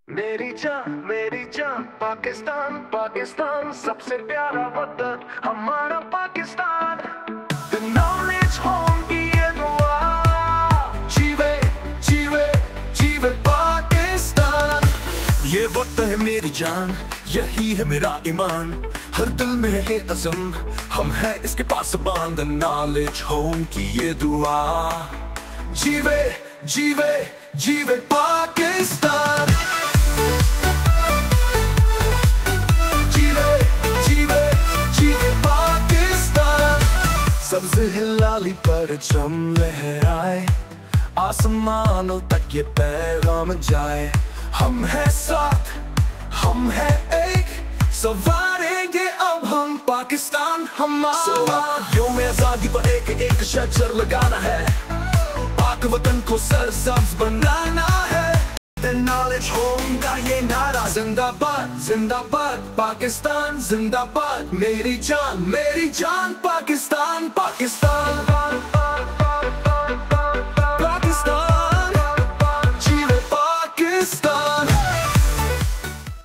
मेरी जान पाकिस्तान पाकिस्तान सबसे प्यारा वतन हमारा पाकिस्तान। The knowledge home की ये दुआ, जीवे जीवे जीवे पाकिस्तान। ये वतन है मेरी जान, यही है मेरा ईमान, हर दिल में है अज़म, हम हैं इसके पासबान। The knowledge home की ये दुआ, जीवे जीवे जीवे पाकिस्तान। सब्ज़ हिलाली पर जम लहराए, आसमानों तक ये पैगाम जाए। हम हैं साथ, हम हैं एक, संवारेंगे अब हम पाकिस्तान हमारा। योम आज़ादी पर एक शजर लगाना है, पाक वतन को सरसब्ज़ बनाना है। The knowledge home का ये नारा, जिंदाबाद जिंदाबाद पाकिस्तान जिंदाबाद। मेरी जान पाकिस्तान पाकिस्तान।